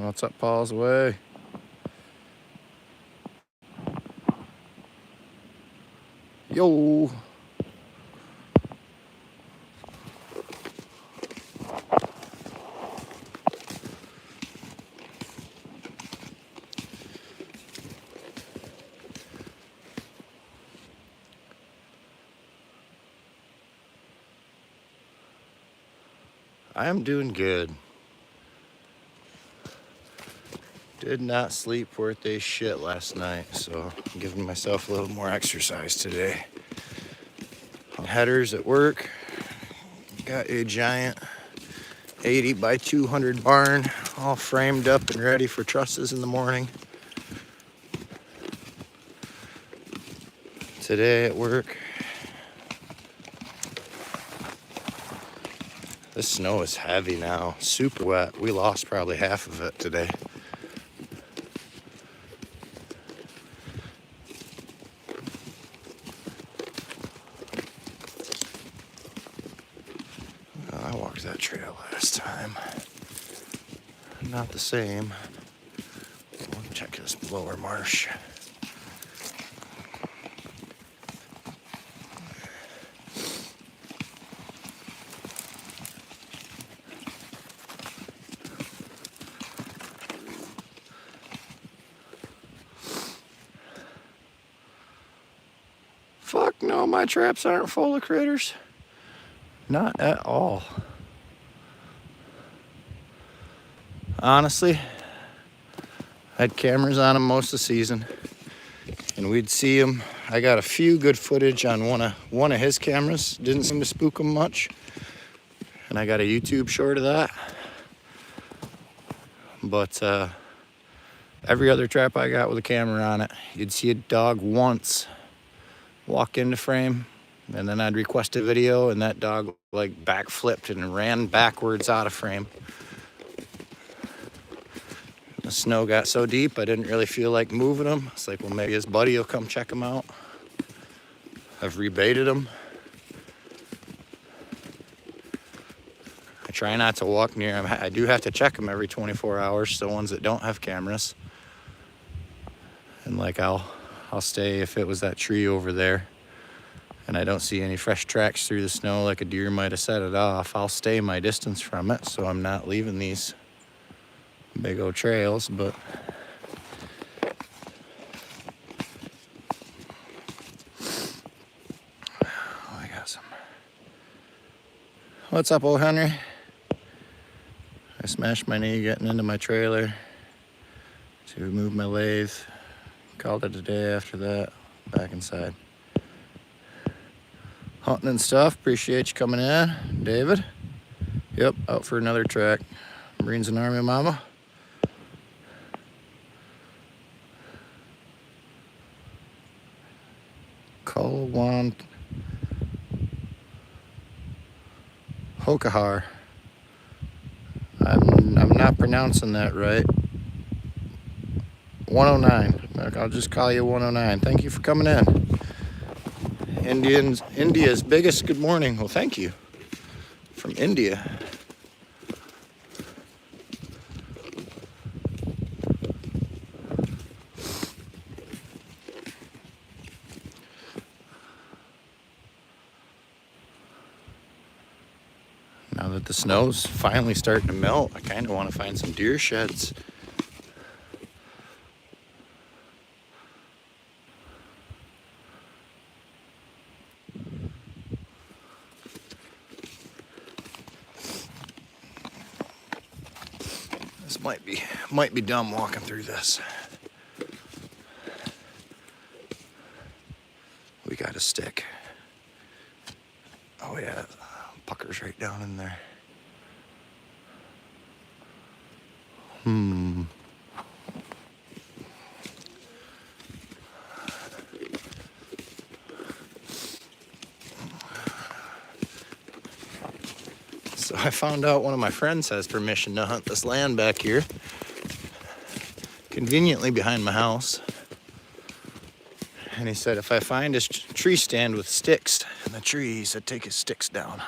What's up, Paul's way? Yo. I am doing good. Did not sleep worth a shit last night, so I'm giving myself a little more exercise today. Headers at work. Got a giant 80 by 200 barn all framed up and ready for trusses in the morning. Today at work, this snow is heavy now, super wet. We lost probably half of it today. I walked that trail last time. Not the same. We'll check this lower marsh. Fuck no, my traps aren't full of critters. Not at all. Honestly, I had cameras on them most of the season, and we'd see them. I got a few good footage on one of his cameras. Didn't seem to spook him much, and I got a YouTube short of that. But every other trap I got with a camera on it, you'd see a dog once walk into frame, and then I'd request a video, and that dog like backflipped and ran backwards out of frame. The snow got so deep, I didn't really feel like moving him. It's like, well, maybe his buddy will come check him out. I've rebaited him. I try not to walk near him. I do have to check them every 24 hours, the ones that don't have cameras. And like I'll stay if it was that tree over there and I don't see any fresh tracks through the snow like a deer might have set it off, I'll stay my distance from it so I'm not leaving these big old trails. But I got some. What's up, old Henry? I smashed my knee getting into my trailer to move my lathe. Called it a day after that. Back inside. Hunting and stuff. Appreciate you coming in, David. Yep, out for another track. Marines and Army Mama. Kulwan Hokahar. I'm not pronouncing that right. 109. I'll just call you 109. Thank you for coming in. India's biggest good morning. Well, thank you. From India. Now that the snow's finally starting to melt, I kind of want to find some deer sheds. This might be dumb walking through this. We got a stick. Oh yeah, pucker's right down in there. So I found out one of my friends has permission to hunt this land back here, conveniently behind my house. And he said if I find his tree stand with sticks in the tree, he said take his sticks down.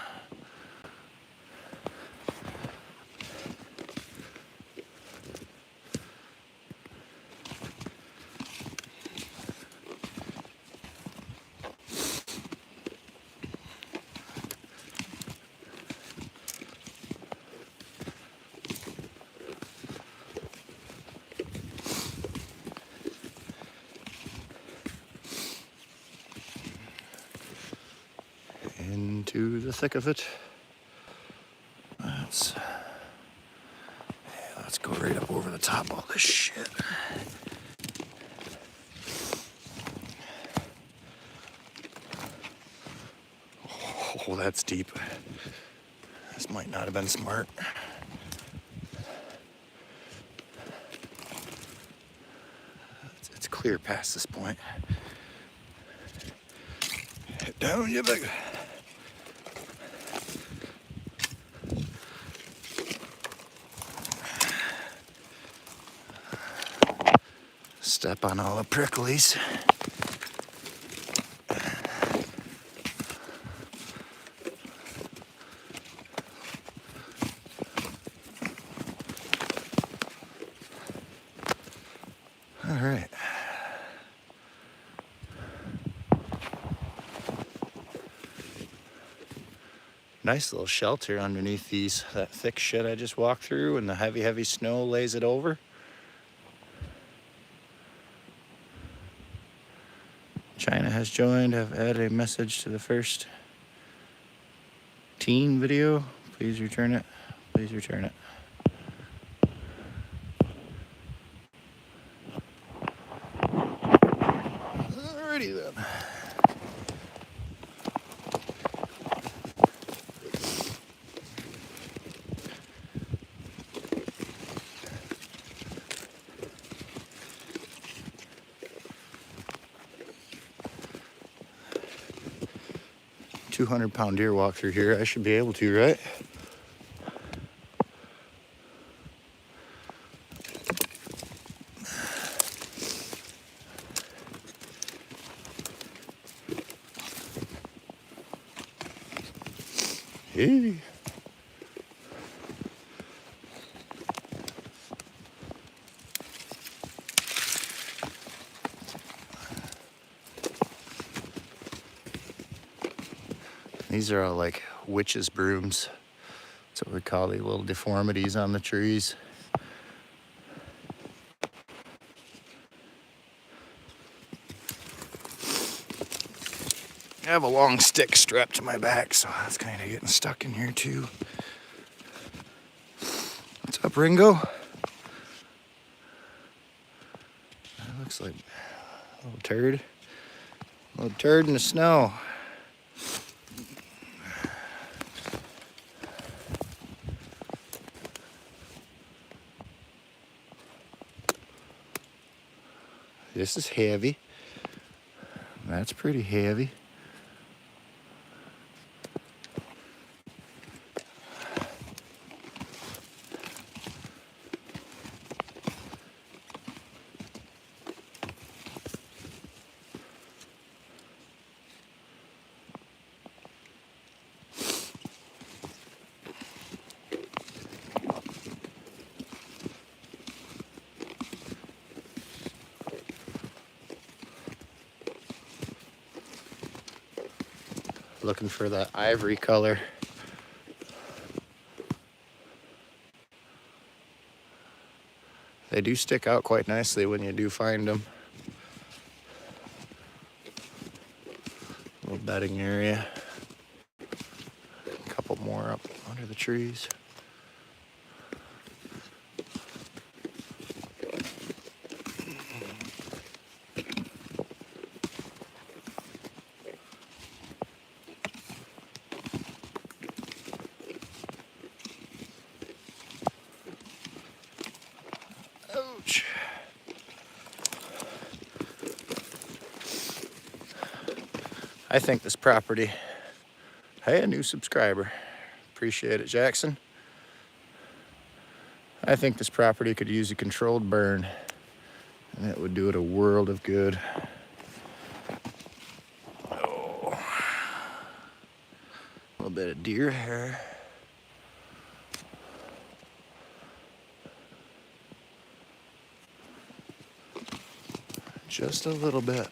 into the thick of it. Let's go right up over the top of all this shit. Oh, that's deep. This might not have been smart. It's clear past this point. Head down, you big. Step on all the pricklies. All right. Nice little shelter underneath that thick shit I just walked through, and the heavy snow lays it over. China has joined. I've added a message to the first teen video. Please return it. Please return it. Alrighty then. £200 deer walk through here. I should be able to, right? Hey. These are all like witches' brooms. That's what we call the little deformities on the trees. I have a long stick strapped to my back, so that's kind of getting stuck in here too. What's up, Ringo? That looks like a little turd. A little turd in the snow. This is heavy. That's pretty heavy. Looking for that ivory color. They do stick out quite nicely when you do find them. Little bedding area. A couple more up under the trees. Ouch. I think this property, hey, a new subscriber. Appreciate it, Jackson. I think this property could use a controlled burn, and it would do it a world of good. Oh. A little bit of deer hair. Just a little bit.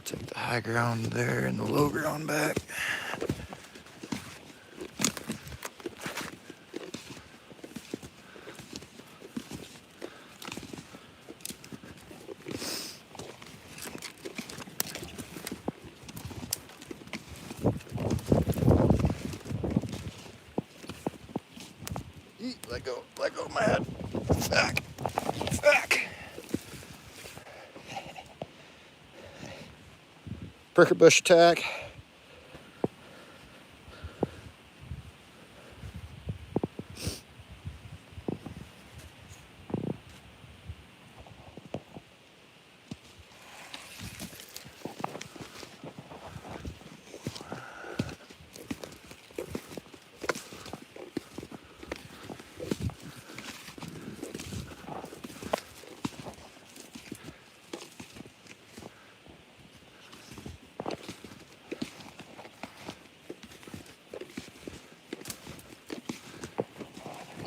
Take the high ground there and the low ground back. Let go of my head. Back. Pricker bush attack.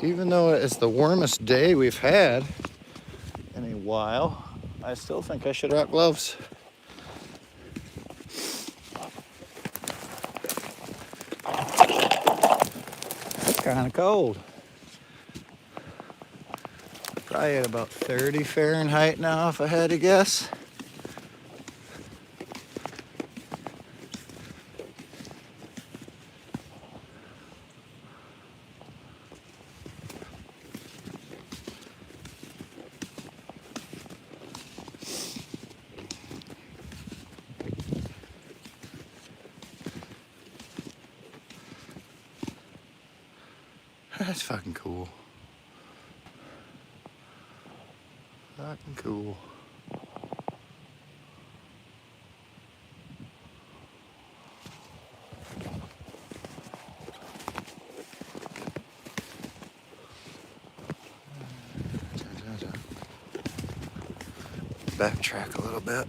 Even though it's the warmest day we've had in a while, I still think I should rock gloves. It's kind of cold. Probably at about 30 Fahrenheit now, if I had to guess. That's fucking cool. Fucking cool. Backtrack a little bit.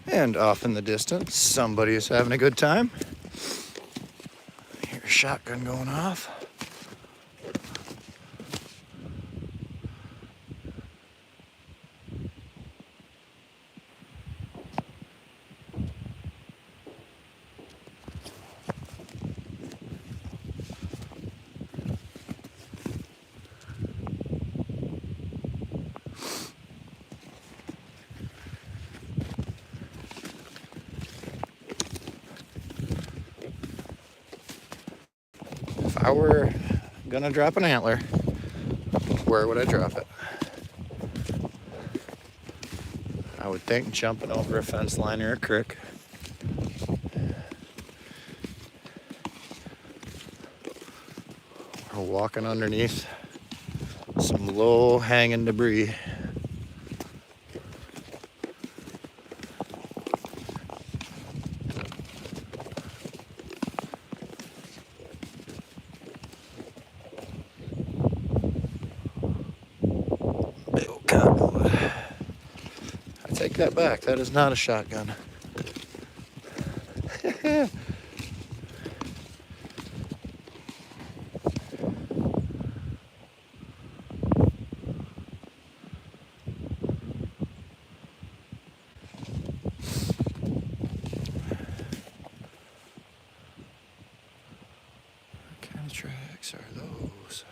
And off in the distance, somebody is having a good time. I hear a shotgun going off. If I were gonna drop an antler, where would I drop it? I would think jumping over a fence line or a creek. Or walking underneath some low hanging debris. I take that back. That is not a shotgun. What kind of tracks are those?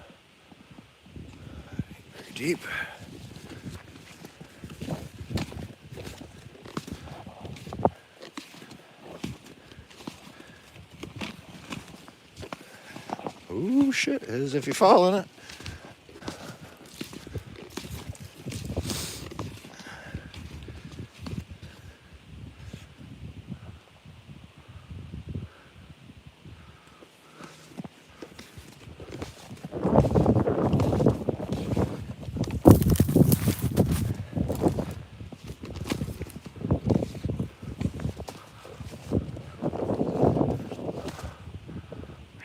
Very deep. Ooh, shit, as if you fall in it.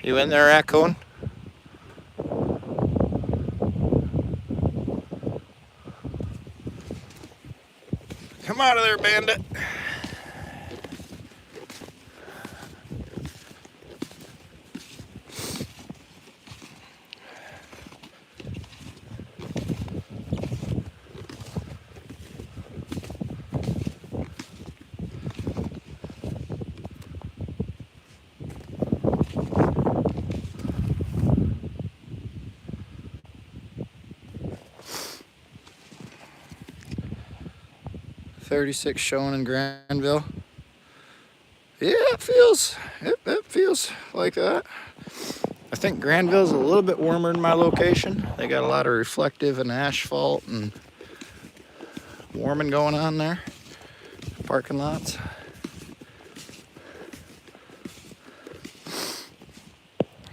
You in there, raccoon? Come out of there, bandit. 36 showing in Granville. Yeah, it feels like that. I think Granville's a little bit warmer than my location. They got a lot of reflective and asphalt and warming going on there. Parking lots.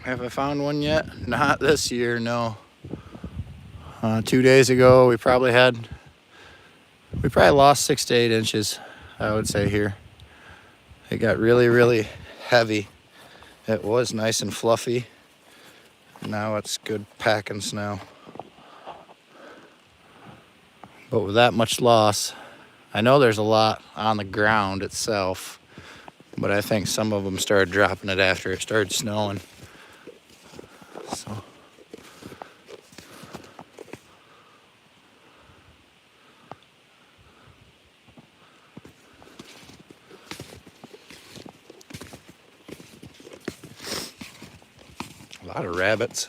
Have I found one yet? Not this year, no. 2 days ago, we probably lost 6 to 8 inches, I would say here. It got really, really heavy. It was nice and fluffy. Now it's good packing snow. But with that much loss, I know there's a lot on the ground itself, but I think some of them started dropping it after it started snowing. So. A lot of rabbits.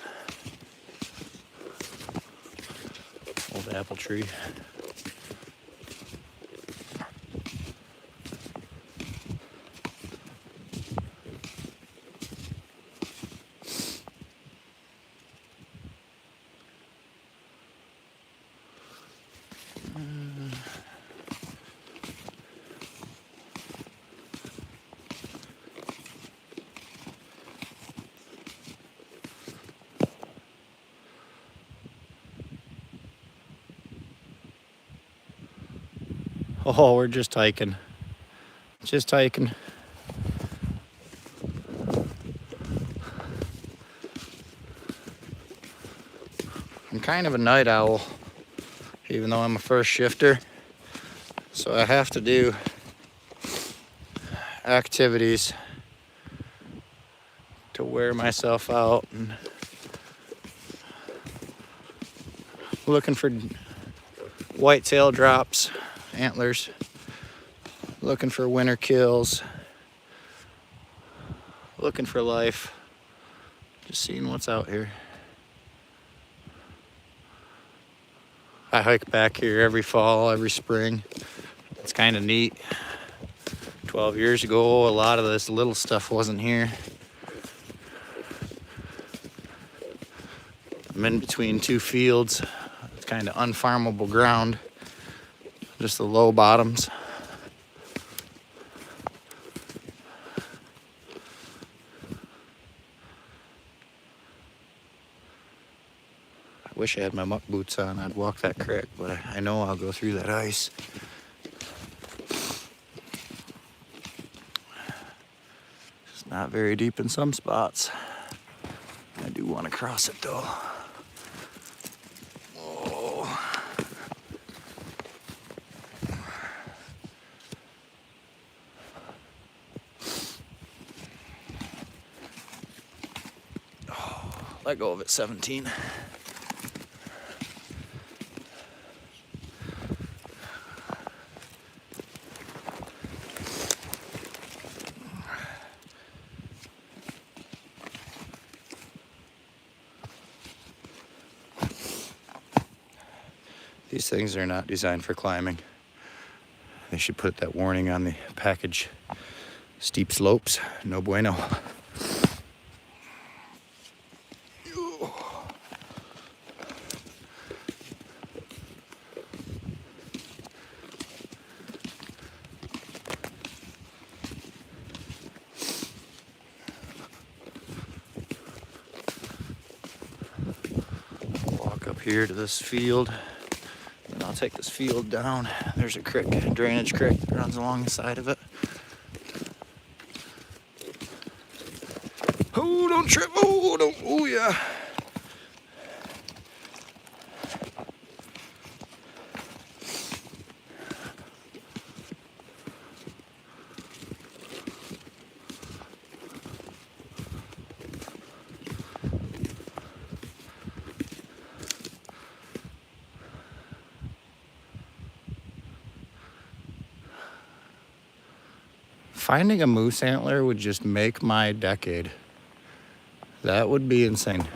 Old apple tree. Oh, we're just hiking. Just hiking. I'm kind of a night owl, even though I'm a first shifter. So I have to do activities to wear myself out and looking for whitetail drops, antlers, looking for winter kills, looking for life, just seeing what's out here. I hike back here every fall, every spring. It's kind of neat. 12 years ago, a lot of this little stuff wasn't here. I'm in between two fields. It's kind of unfarmable ground. Just the low bottoms. I wish I had my muck boots on. I'd walk that creek, but I know I'll go through that ice. It's not very deep in some spots. I do want to cross it though. Let go of it, 17. These things are not designed for climbing. They should put that warning on the package. Steep slopes, no bueno. Walk up here to this field. And I'll take this field down. There's a creek, a drainage creek that runs along the side of it. Oh, don't trip. Oh, don't. Oh, yeah. Finding a moose antler would just make my decade. That would be insane.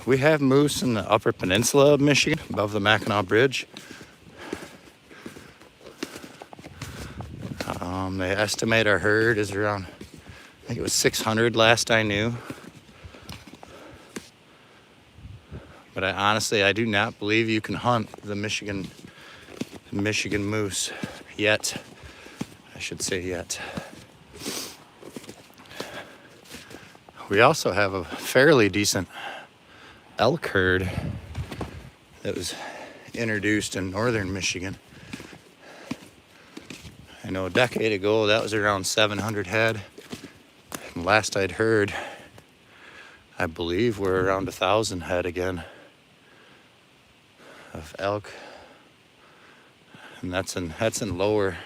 We have moose in the upper peninsula of Michigan, above the Mackinac Bridge. They estimate our herd is around, I think it was 600 last I knew. But I do not believe you can hunt the Michigan moose yet. I should say yet. We also have a fairly decent elk herd that was introduced in northern Michigan. I know a decade ago that was around 700 head. And last I'd heard, I believe we're around 1,000 head again of elk. And that's in lower.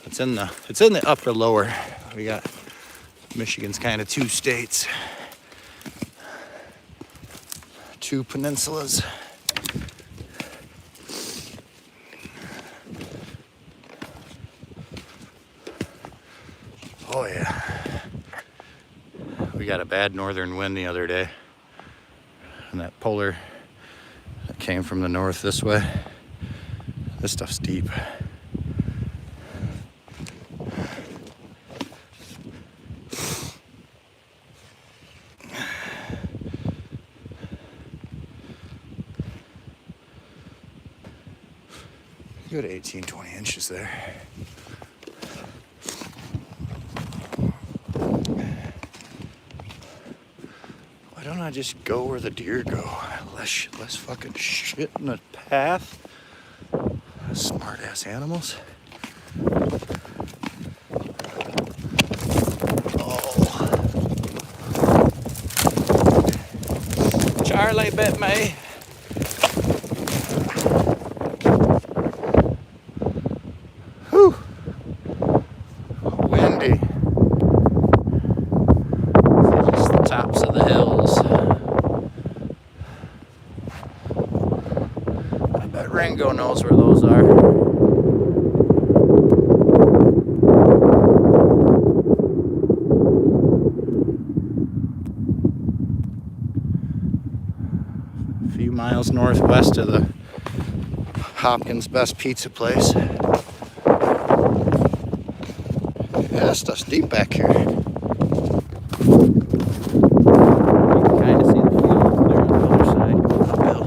It's in the upper lower. We got Michigan's kind of two states, two peninsulas. Oh yeah. We got a bad northern wind the other day, and that polar that came from the north this way. This stuff's deep. Good 18, 20 inches there. Why don't I just go where the deer go? Less fucking shit in the path. Smart ass animals. Oh. Charlie bit me. Whew. Windy. Just the tops of the hills. I bet Ringo knows where those are. A few miles northwest of the Hopkins' Best Pizza place. Yeah, stuff's deep back here. You can kind of see the field there on the other side going uphill.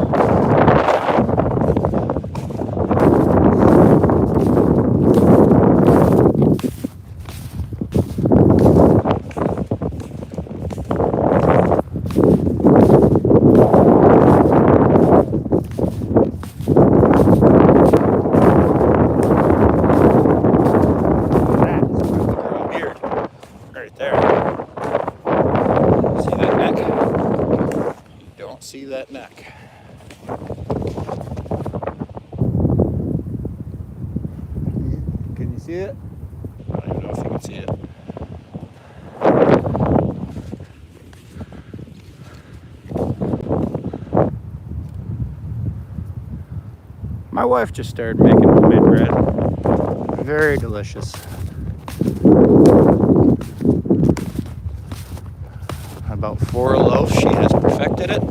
See that neck. Can you see it? I don't even know if you can see it. My wife just started making homemade bread. Very delicious. About 4 loaves, she has perfected it.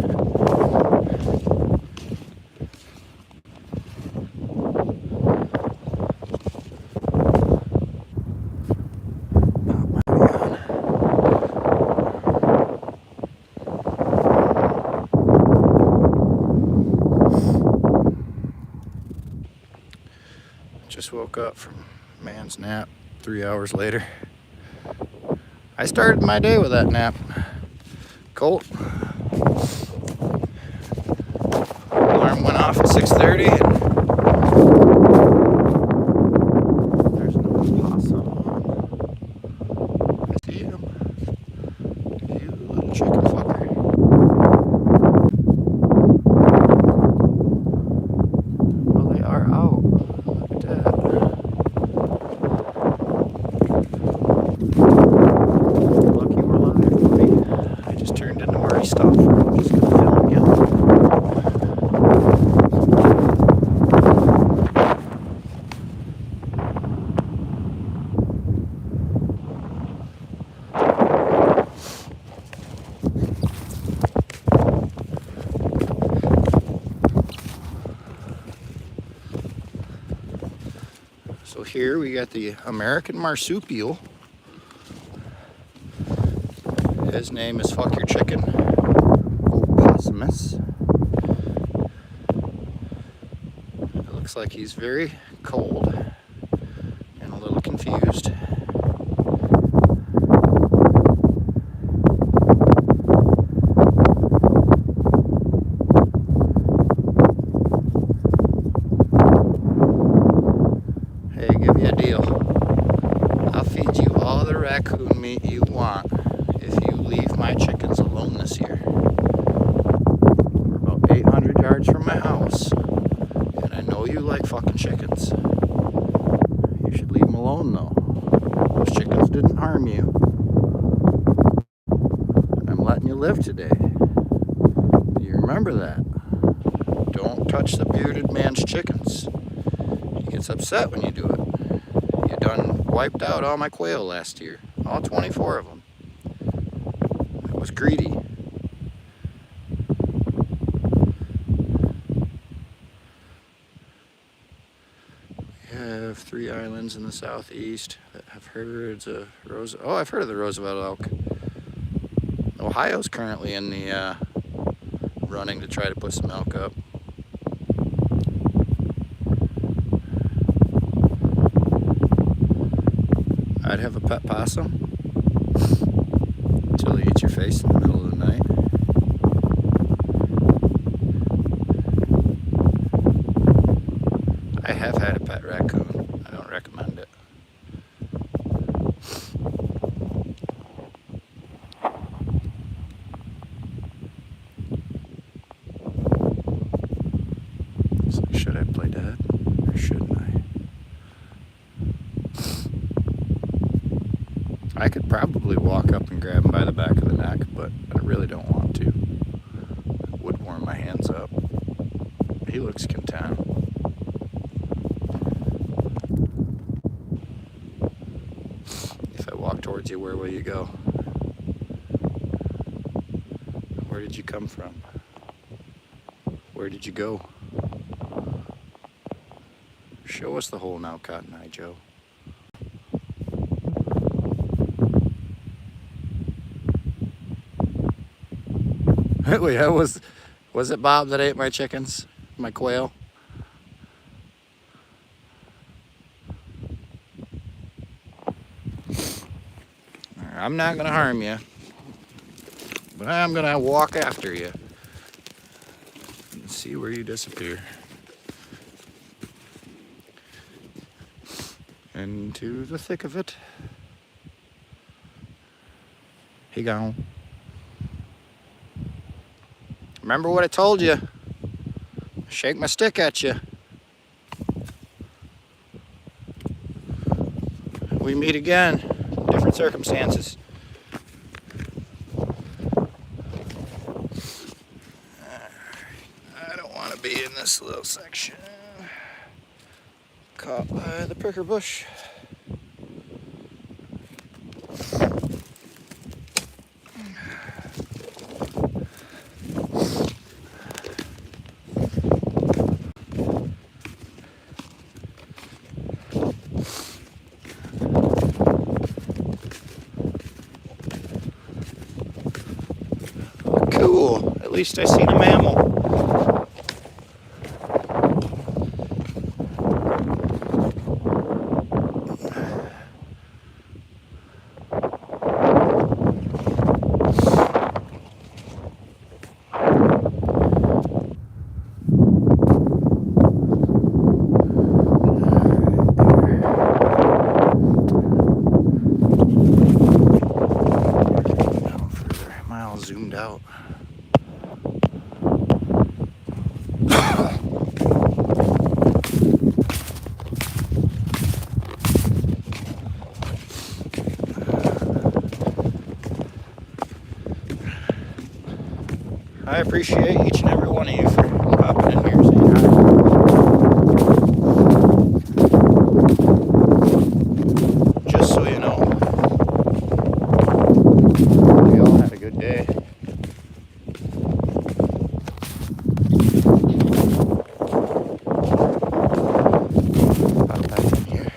Just woke up from man's nap 3 hours later. I started my day with that nap. Colt. Alarm went off at 6:30. There's no possum. I see him. You little chicken fucker. Well, they are out. Look at that. Lucky we're live, buddy. I just turned into where he stopped for. I'm just gonna film you. So here we got the American marsupial. His name is Fuck Your Chicken, Opossums. It looks like he's very cold and a little confused. Hey, give you a deal. I'll feed you all the raccoon meat you want if you leave my chickens alone this year. We're about 800 yards from my house, and I know you like fucking chickens. You should leave them alone though. Those chickens didn't harm you. I'm letting you live today. Do you remember that? Don't touch the bearded man's chickens. He gets upset when you do it. You done wiped out all my quail last year. All 24 of them. I was greedy. We have 3 islands in the southeast that have herds of Oh, I've heard of the Roosevelt elk. Ohio's currently in the running to try to put some elk up. I'd have a pet possum until he eats your face in the middle of the night. I have had a pet raccoon. I don't recommend it. So should I play dead or shouldn't I? I could probably walk up and grab him by the back of the neck, but I really don't want to. It would warm my hands up. He looks content. If I walk towards you, where will you go? Where did you come from? Where did you go? Show us the hole now, Cotton Eye Joe. Wait, was it Bob that ate my chickens? My quail? I'm not gonna harm you, but I'm gonna walk after you and see where you disappear. Into the thick of it. He gone. Remember what I told you. Shake my stick at you. We meet again. Different circumstances. I don't want to be in this little section. Caught by the pricker bush. Cool. At least I seen a mammal. Zoomed out. I appreciate each and every one of you for popping in here saying hi. Just so you know, we all had a good day. Pop back in here.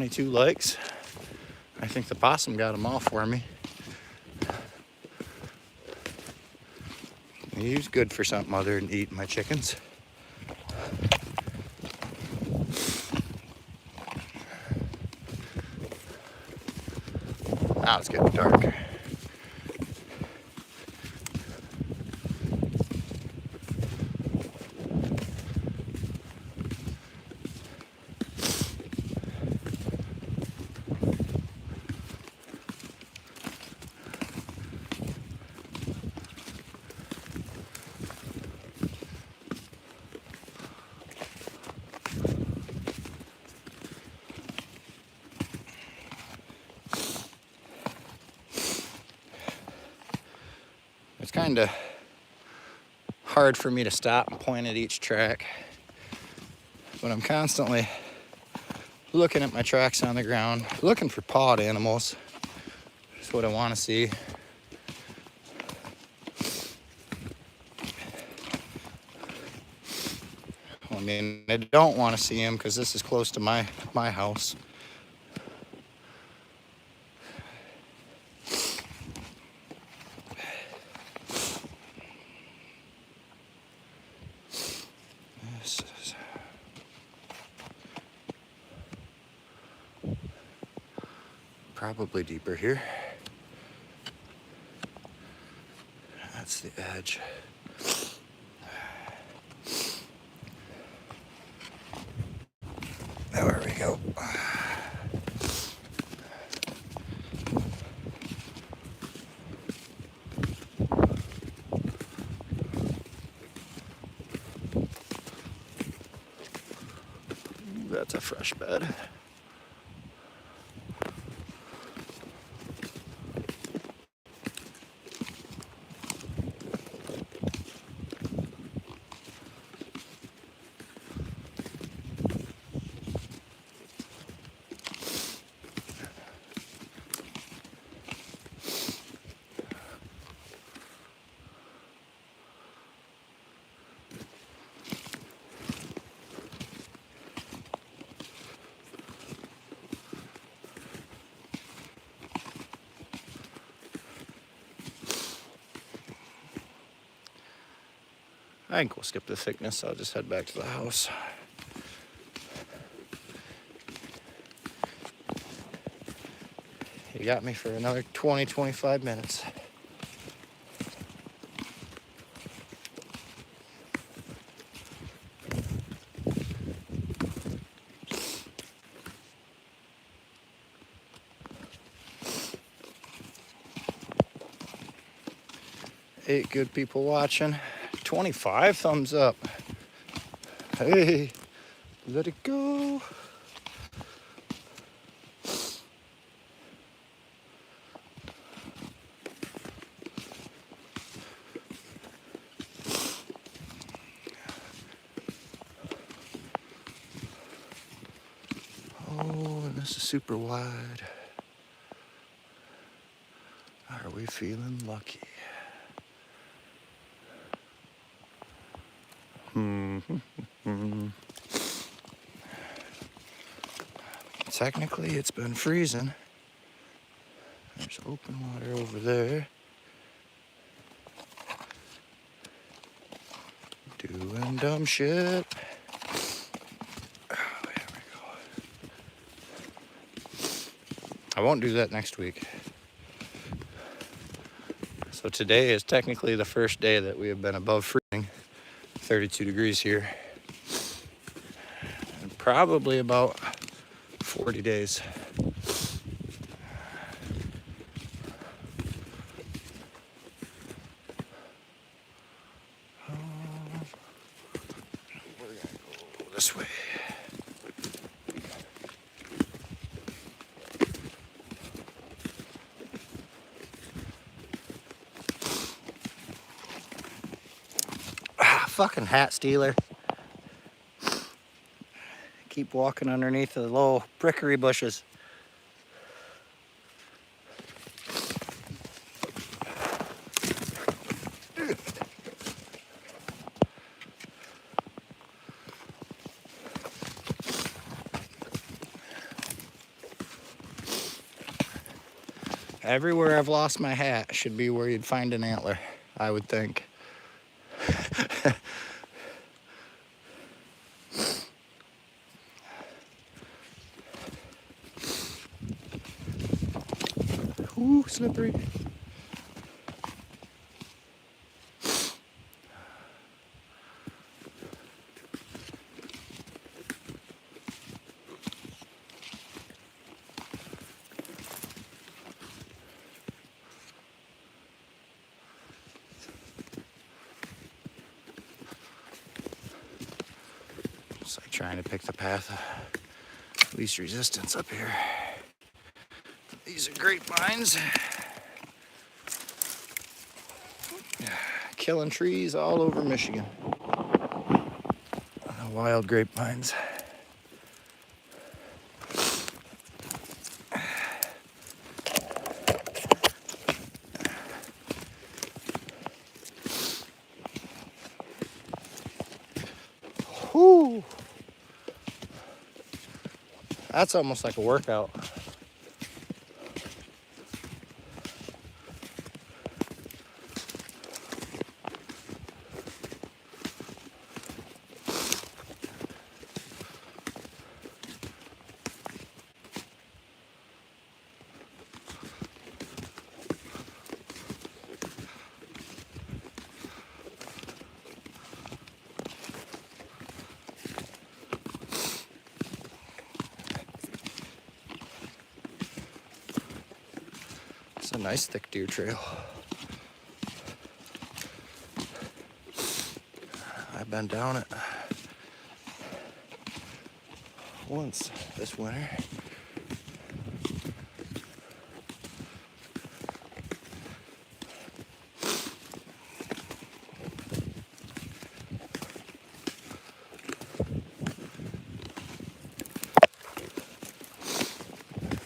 22 likes. I think the possum got them all for me. He's good for something other than eating my chickens. Now it's getting dark. It's kind of hard for me to stop and point at each track, but I'm constantly looking at my tracks on the ground, looking for pawed animals. That's what I want to see. I mean, I don't want to see them because this is close to my house. This is probably deeper here. That's the edge. There we go. That's a fresh bed. I think we'll skip the thickness. I'll just head back to the house. You got me for another 20-25 minutes. Eight good people watching. 25 thumbs up. Hey, let it go. Oh, and this is super wide. Are we feeling lucky? Technically, it's been freezing. There's open water over there. Doing dumb shit. Oh, there we go. I won't do that next week. So today is technically the first day that we have been above freezing. 32 degrees here. And probably about 40 days. We're gonna go this way. Fucking hat stealer. Keep walking underneath the little brickery bushes. Everywhere I've lost my hat should be where you'd find an antler, I would think. Ooh, slippery. It's like trying to pick the path of least resistance up here. These are grapevines. Killing trees all over Michigan. Wild grapevines. Whew. That's almost like a workout. It's a nice thick deer trail. I've been down it once this winter.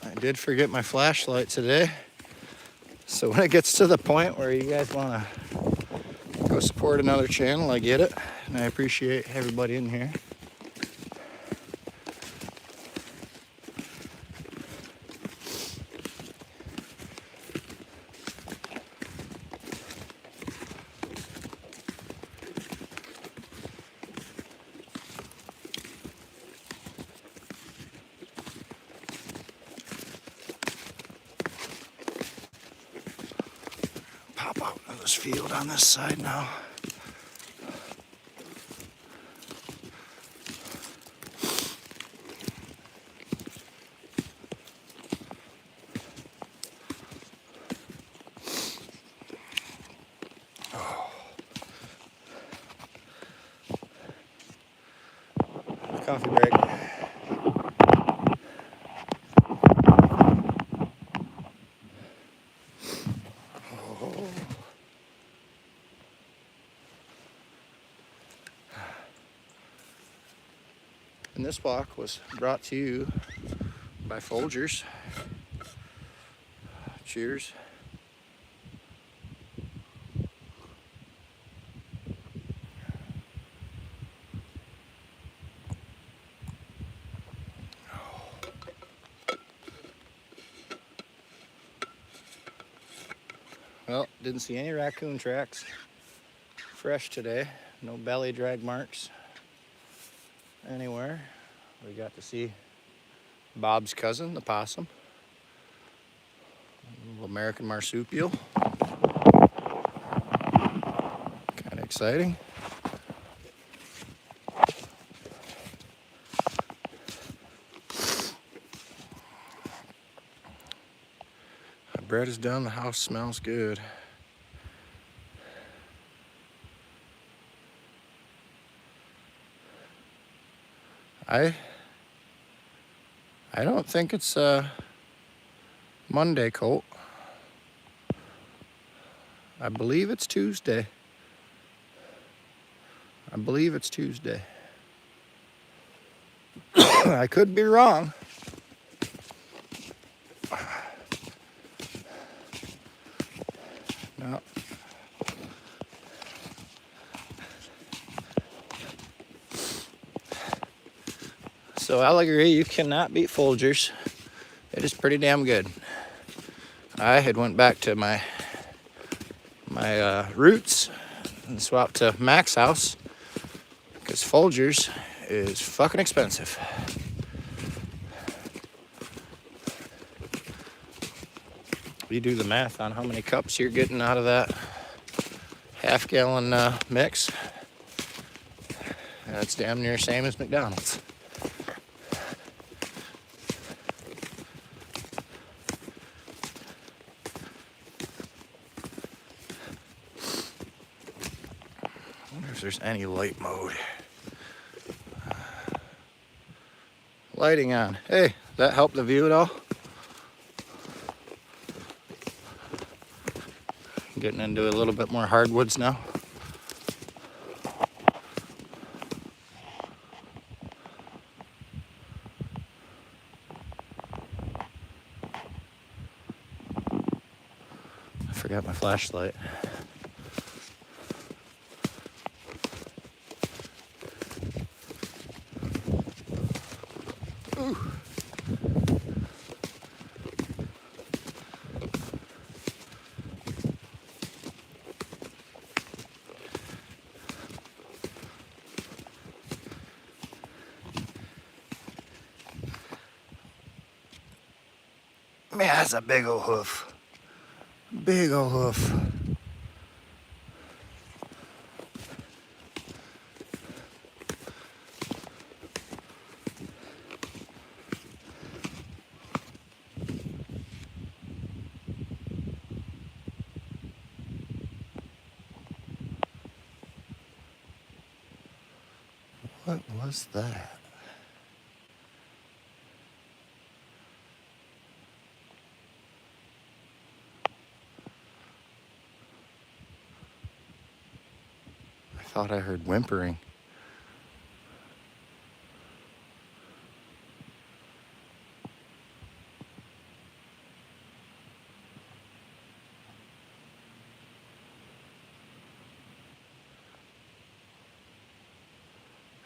I did forget my flashlight today. So when it gets to the point where you guys want to go support another channel, I get it. And I appreciate everybody in here. Pop out of this field on this side now. Coffee break. And this walk was brought to you by Folgers. Cheers. Well, didn't see any raccoon tracks. Fresh today. No belly drag marks anywhere. We got to see Bob's cousin, the possum. A little American marsupial. Kind of exciting. Bread is done, the house smells good. I don't think it's Monday, Colt. I believe it's Tuesday. I believe it's Tuesday. I could be wrong. No. So Allegory, you cannot beat Folgers. It is pretty damn good. I had went back to my roots and swapped to Mac's house because Folgers is fucking expensive. You do the math on how many cups you're getting out of that half-gallon mix. That's damn near the same as McDonald's. I wonder if there's any light mode. Lighting on. Hey, that help the view at all? Getting into a little bit more hardwoods now. I forgot my flashlight. Ooh. Man, that's a big old hoof. Big old hoof. What was that? I thought I heard whimpering.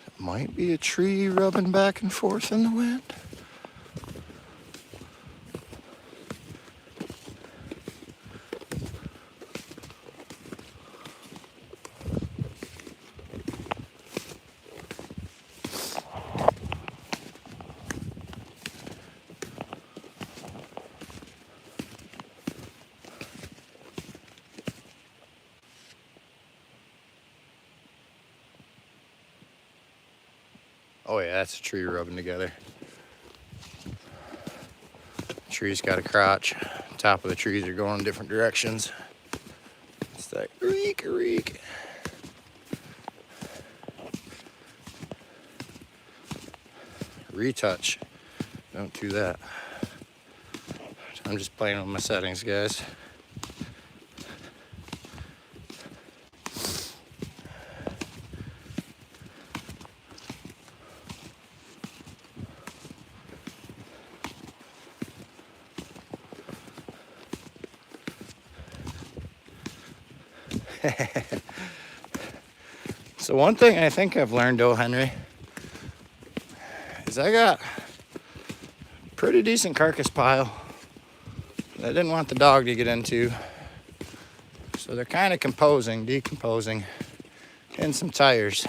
It might be a tree rubbing back and forth in the wind. Oh yeah, that's a tree rubbing together. Tree's got a crotch. Top of the trees are going in different directions. It's like reek, reek. Retouch. Don't do that. I'm just playing with my settings, guys. So one thing I think I've learned, oh Henry, is I got a pretty decent carcass pile that I didn't want the dog to get into. So they're kind of decomposing in some tires.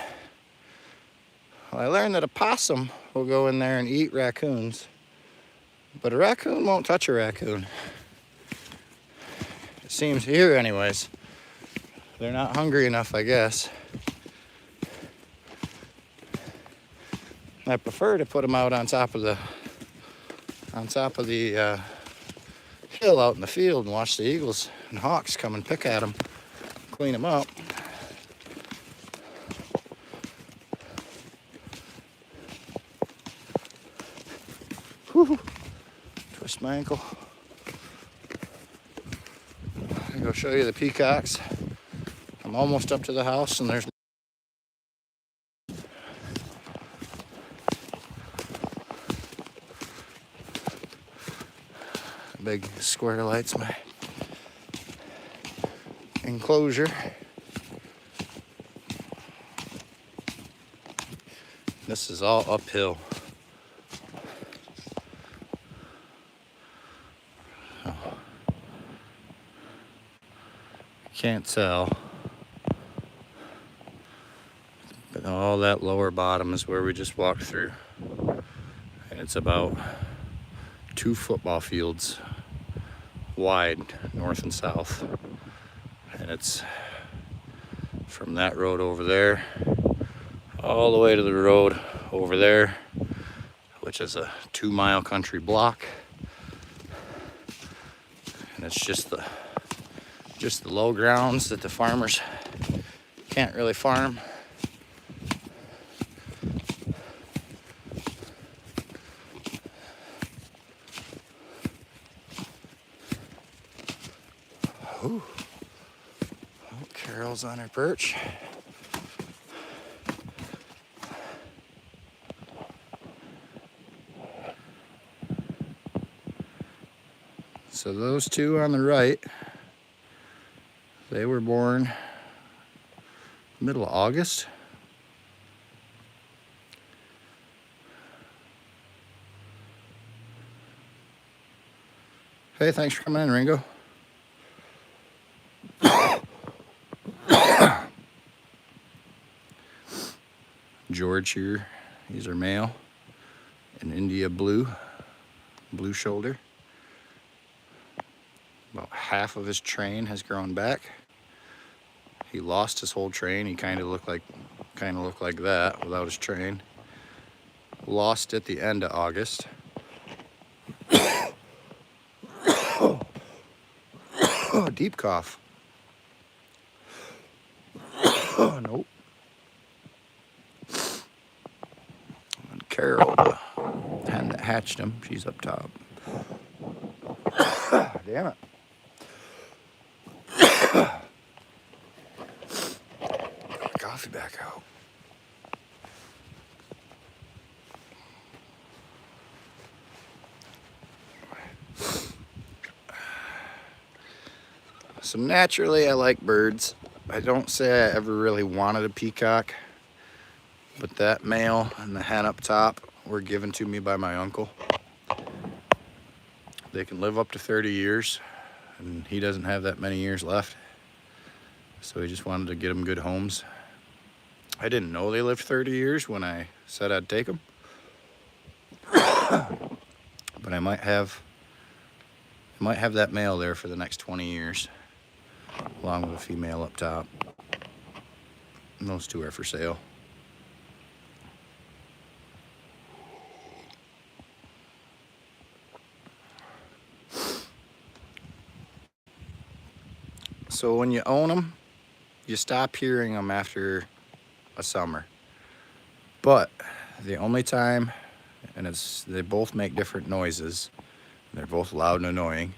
Well, I learned that a possum will go in there and eat raccoons, but a raccoon won't touch a raccoon. It seems here anyways. They're not hungry enough, I guess. I prefer to put them out on top of the hill out in the field and watch the eagles and hawks come and pick at them, clean them up. Whew. Twist my ankle. I'm gonna go show you the peacocks. I'm almost up to the house and there's a big square lights my enclosure. This is all uphill. can't tell, but all that lower bottom is where we just walked through. And it's about 2 football fields wide, north and south. And it's from that road over there all the way to the road over there, which is a 2-mile country block. And it's just the low grounds that the farmers can't really farm. Ooh. Oh, Carol's on her perch. So those two on the right, they were born middle of August. Hey, thanks for coming in, Ringo. George here, he's our male, an India blue shoulder. About half of his train has grown back. He lost his whole train. He kind of looked like that without his train. Lost at the end of August. Oh, deep cough. Oh, nope. And Carol, the hen that hatched him, she's up top. Damn it. Coffee back out. So naturally I like birds. I don't say I ever really wanted a peacock, but that male and the hen up top were given to me by my uncle. They can live up to 30 years, and he doesn't have that many years left. So he just wanted to get them good homes. I didn't know they lived 30 years when I said I'd take them. But I might have that male there for the next 20 years, along with a female up top. And those two are for sale. So when you own them, you stop hearing them after a summer. But the only time, and they both make different noises, they're both loud and annoying.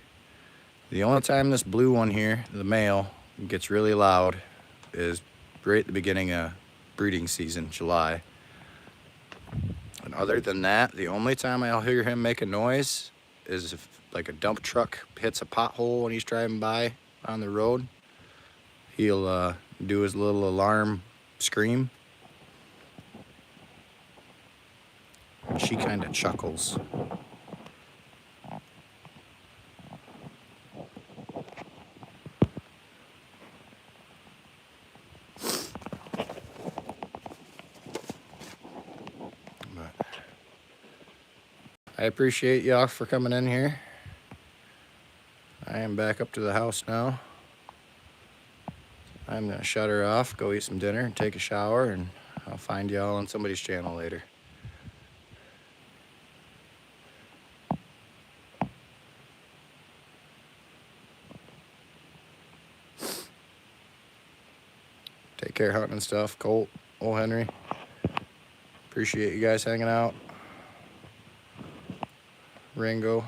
The only time this blue one here, the male, gets really loud is right at the beginning of breeding season, July. And other than that, the only time I'll hear him make a noise is if like a dump truck hits a pothole when he's driving by on the road. He'll do his little alarm scream. And she kind of chuckles. But I appreciate y'all for coming in here. I am back up to the house now. I'm gonna shut her off, go eat some dinner, and take a shower, and I'll find y'all on somebody's channel later. Take care hunting and stuff. Colt, old Henry. Appreciate you guys hanging out. Ringo.